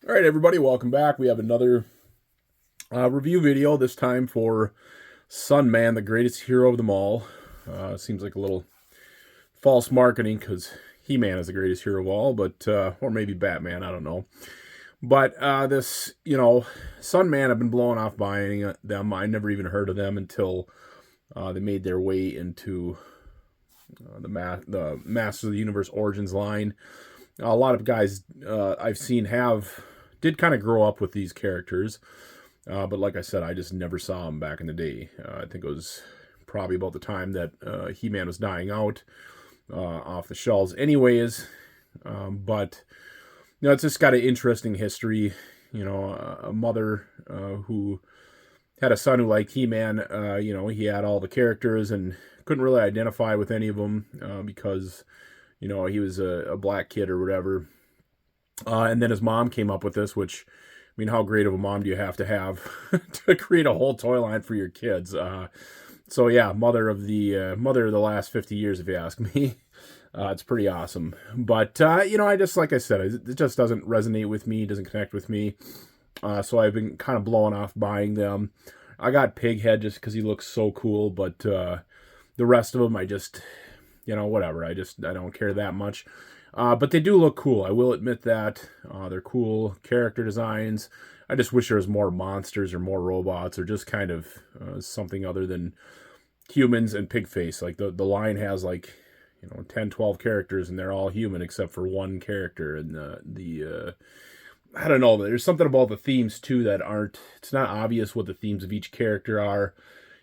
All right, everybody, welcome back. We have another review video, this time for Sunman, the greatest hero of them all. Seems like a little false marketing because He-Man is the greatest hero of all, but or maybe Batman, I don't know. But this, Sunman, I've been blowing off buying them. I never even heard of them until they made their way into the Masters of the Universe Origins line. A lot of guys I've seen did kind of grow up with these characters, but like I said, I just never saw them back in the day. I think it was probably about the time that He-Man was dying out off the shelves, anyways. But it's just got an interesting history. A mother who had a son who liked He-Man. He had all the characters and couldn't really identify with any of them because he was a black kid or whatever. And then his mom came up with this, which, I mean, how great of a mom do you have to create a whole toy line for your kids? So yeah, mother of the last 50 years, if you ask me. It's pretty awesome. But I just, like I said, it just doesn't resonate with me, doesn't connect with me. So I've been kind of blowing off buying them. I got Pighead just because he looks so cool, but the rest of them, I just, whatever. I don't care that much. But they do look cool. I will admit that. They're cool character designs. I just wish there was more monsters or more robots or just kind of something other than humans and Pigface. Like the line has 10, 12 characters and they're all human except for one character. And I don't know. There's something about the themes too that it's not obvious what the themes of each character are.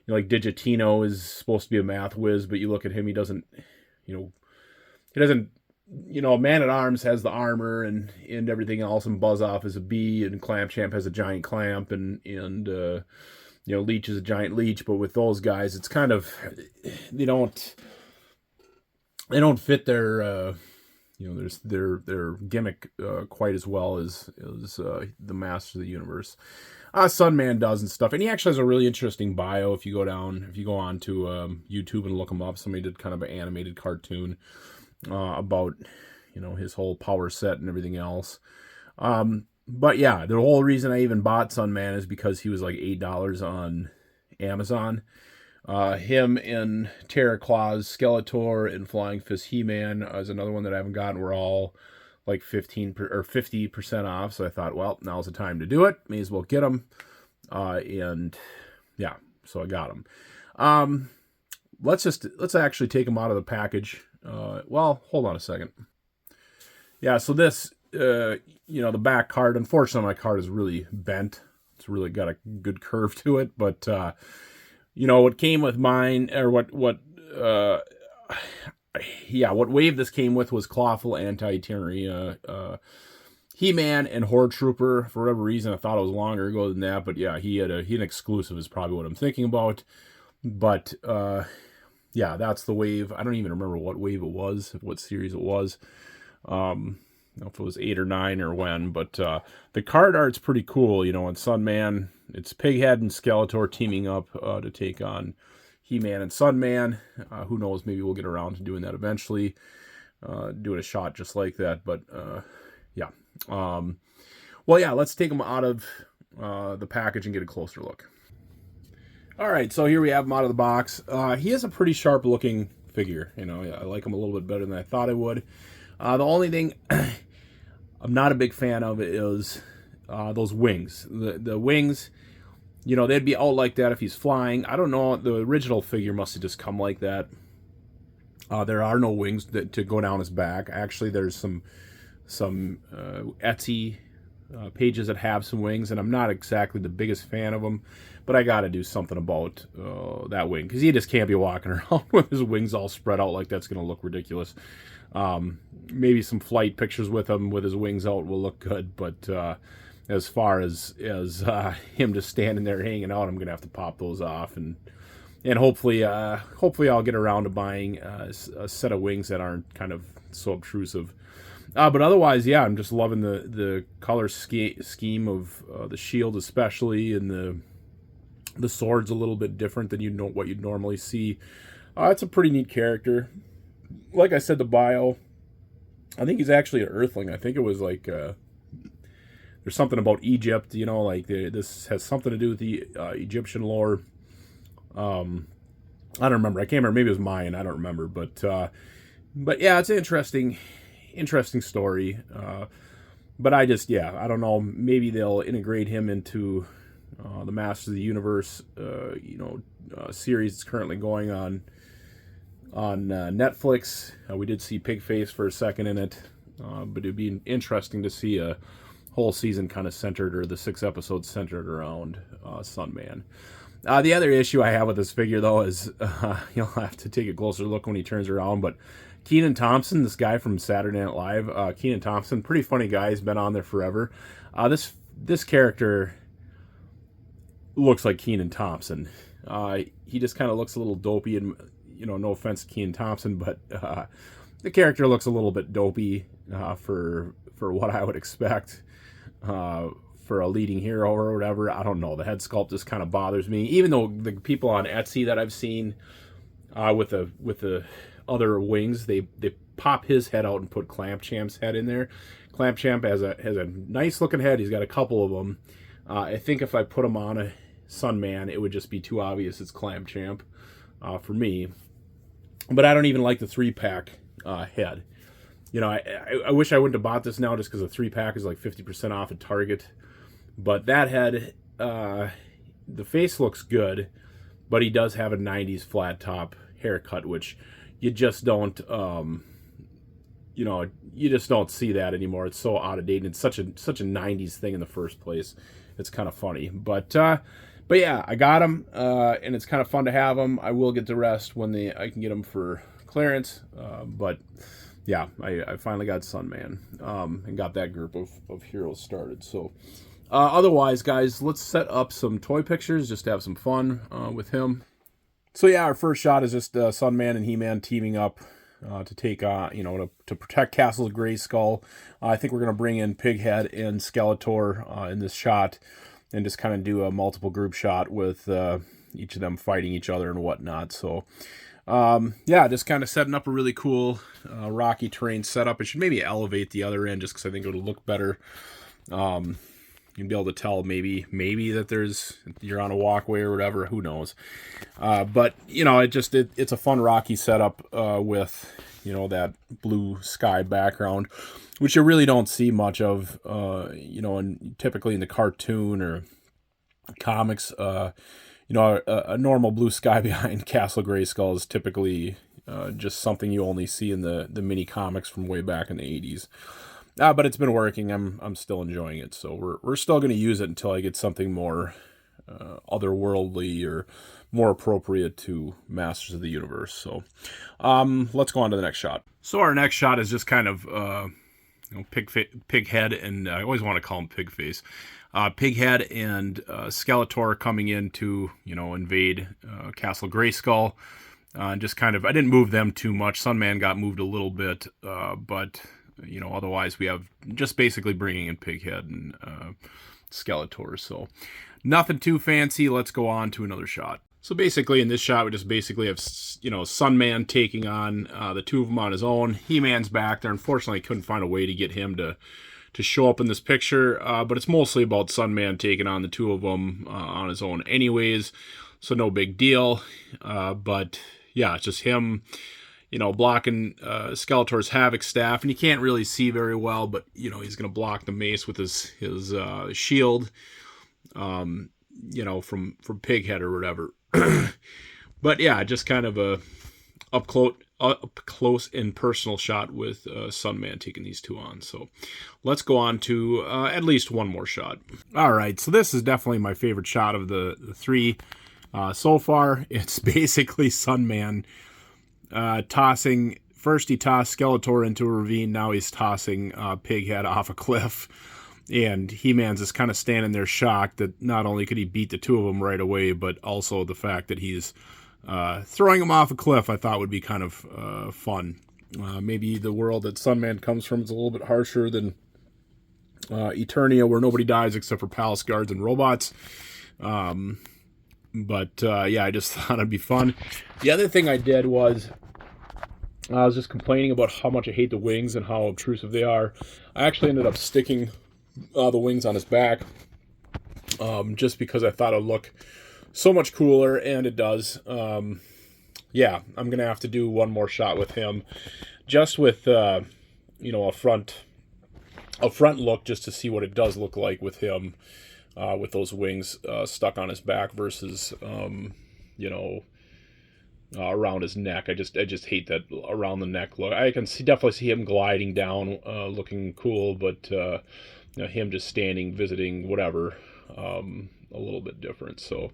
Like Digitino is supposed to be a math whiz, but you look at him, he doesn't. Man at Arms has the armor and everything else, and Buzz Off is a bee, and Clamp has a giant clamp, and Leech is a giant leech. But with those guys, it's kind of they don't fit their gimmick quite as well as the Masters of the Universe. Sunman does and stuff, and he actually has a really interesting bio. If you go on to YouTube and look him up, somebody did kind of an animated cartoon about his whole power set and everything else. But yeah, the whole reason I even bought Sunman is because he was like $8 on Amazon. Him and Terra Claus, Skeletor, and Flying Fist He-Man is another one that I haven't gotten. We're all like 50% off. So I thought, well, now's the time to do it. May as well get them. And yeah, so I got them. Let's actually take them out of the package. Well, hold on a second. Yeah, so this, the back card, unfortunately, my card is really bent. It's really got a good curve to it, but, what came with mine, or what wave this came with was Clawful Anti-Tyranny, He-Man and Horde Trooper. For whatever reason, I thought it was longer ago than that, but yeah, he had an exclusive is probably what I'm thinking about. But, yeah, that's the wave. I don't even remember what wave it was, what series it was. I don't know if it was 8 or 9 or when, but the card art's pretty cool. In Sunman, it's Pighead and Skeletor teaming up to take on He-Man and Sunman. Who knows, maybe we'll get around to doing that eventually, doing a shot just like that. But yeah. Well, yeah, let's take them out of the package and get a closer look. All right, so here we have him out of the box. He is a pretty sharp-looking figure. I like him a little bit better than I thought I would. The only thing I'm not a big fan of is those wings. The wings, they'd be out like that if he's flying. I don't know. The original figure must have just come like that. There are no wings to go down his back. Actually, there's some Etsy pages that have some wings, and I'm not exactly the biggest fan of them, but I gotta do something about that wing, because he just can't be walking around with his wings all spread out like that's gonna look ridiculous. Maybe some flight pictures with him with his wings out will look good, but as far as him just standing there hanging out, I'm gonna have to pop those off, and hopefully I'll get around to buying a set of wings that aren't kind of so obtrusive. But otherwise, yeah, I'm just loving the color scheme of the shield, especially, and the sword's a little bit different than what you'd normally see. It's a pretty neat character. Like I said, the bio, I think he's actually an Earthling. I think it was like there's something about Egypt, you know, like this has something to do with the Egyptian lore. I don't remember. I can't remember. Maybe it was Mayan. I don't remember. But yeah, it's an interesting story. But I don't know. Maybe they'll integrate him into the Masters of the Universe, series that's currently going on Netflix. We did see Pigface for a second in it, but it'd be interesting to see a whole season kind of centered, or the 6 episodes centered around Sunman. The other issue I have with this figure, though, is you'll have to take a closer look when he turns around, but Kenan Thompson, this guy from Saturday Night Live, Kenan Thompson, pretty funny guy, he's been on there forever. This character looks like Kenan Thompson. He just kind of looks a little dopey, and no offense to Kenan Thompson, but the character looks a little bit dopey for what I would expect for a leading hero or whatever. I don't know. The head sculpt just kind of bothers me, even though the people on Etsy that I've seen with the other wings, they pop his head out and put Clamp Champ's head in there. Clamp Champ has a nice looking head. He's got a couple of them. I think if I put him on a Sunman, it would just be too obvious it's Clamp Champ for me. But I don't even like the 3-pack head. I wish I wouldn't have bought this now, just because the 3-pack is like 50% off at Target. But that head, the face looks good, but he does have a 90s flat top haircut, which you just don't, you just don't see that anymore. It's so out of date, and it's such a 90s thing in the first place. It's kind of funny, but yeah, I got them, and it's kind of fun to have them. I will get the rest when I can get them for clearance, but yeah, I finally got Sunman, and got that group of heroes started. So otherwise, guys, let's set up some toy pictures just to have some fun with him. So yeah, our first shot is just Sunman and He-Man teaming up to take to protect Castle Grayskull. I think we're going to bring in Pighead and Skeletor in this shot, and just kind of do a multiple group shot with each of them fighting each other and whatnot. So yeah, just kind of setting up a really cool rocky terrain setup. It should maybe elevate the other end, just because I think it would look better. You'd be able to tell maybe that you're on a walkway or whatever. Who knows? But it's a fun rocky setup with that blue sky background, which you really don't see much of. Typically in the cartoon or comics, a normal blue sky behind Castle Grayskull is typically just something you only see in the mini comics from way back in the 80s. But it's been working. I'm still enjoying it, so we're still going to use it until I get something more otherworldly or more appropriate to Masters of the Universe. So let's go on to the next shot. So our next shot is just kind of Pighead, and I always want to call him Pigface. Pighead and Skeletor coming in to invade Castle Grayskull. Just kind of, I didn't move them too much. Sunman got moved a little bit, but otherwise we have just basically bringing in Pighead and Skeletor. So nothing too fancy. Let's go on to another shot. So basically in this shot, we just basically have, Sunman taking on the two of them on his own. He-Man's back there. Unfortunately, I couldn't find a way to get him to show up in this picture, but it's mostly about Sunman taking on the two of them on his own anyways, so no big deal. But yeah, it's just him blocking Skeletor's Havoc staff, and you can't really see very well, but he's going to block the mace with his shield, from Pighead or whatever. But yeah, just kind of a up close and personal shot with Sunman taking these two on. So let's go on to at least one more shot. All right, so this is definitely my favorite shot of the three so far. It's basically Sunman tossing. First he tossed Skeletor into a ravine, now he's tossing Pighead off a cliff, and He-Man's just kind of standing there shocked that not only could he beat the two of them right away, but also the fact that he's throwing him off a cliff I thought would be kind of fun. Maybe the world that Sunman comes from is a little bit harsher than Eternia, where nobody dies except for palace guards and robots. But yeah, I just thought it'd be fun. The other thing I did was I was just complaining about how much I hate the wings and how obtrusive they are. I actually ended up sticking the wings on his back, just because I thought it would look so much cooler, and it does. Yeah, I'm gonna have to do one more shot with him, just with you know, a front look, just to see what it does look like with him, with those wings stuck on his back versus you know, around his neck. I just hate that around the neck look. I can definitely see him gliding down, looking cool, but you know, him just standing, visiting, whatever, a little bit different. So,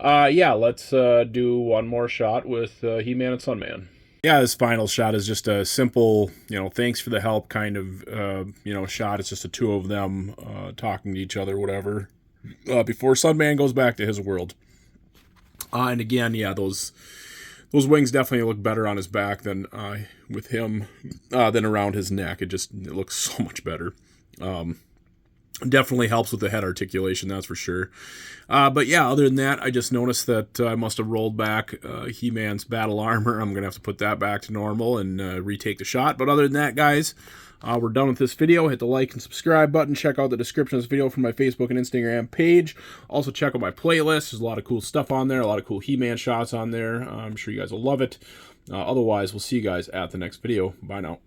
yeah, let's do one more shot with He-Man and Sunman. Yeah, this final shot is just a simple, you know, thanks for the help kind of, you know, shot. It's just the two of them talking to each other, whatever, before Sunman goes back to his world. And again, yeah, those wings definitely look better on his back than with him, than around his neck. It looks so much better. Definitely helps with the head articulation, that's for sure. But yeah, other than that, I just noticed that I must have rolled back He-Man's battle armor. I'm going to have to put that back to normal and retake the shot. But other than that, guys, we're done with this video. Hit the like and subscribe button. Check out the description of this video for my Facebook and Instagram page. Also, check out my playlist. There's a lot of cool stuff on there, a lot of cool He-Man shots on there. I'm sure you guys will love it. Otherwise, we'll see you guys at the next video. Bye now.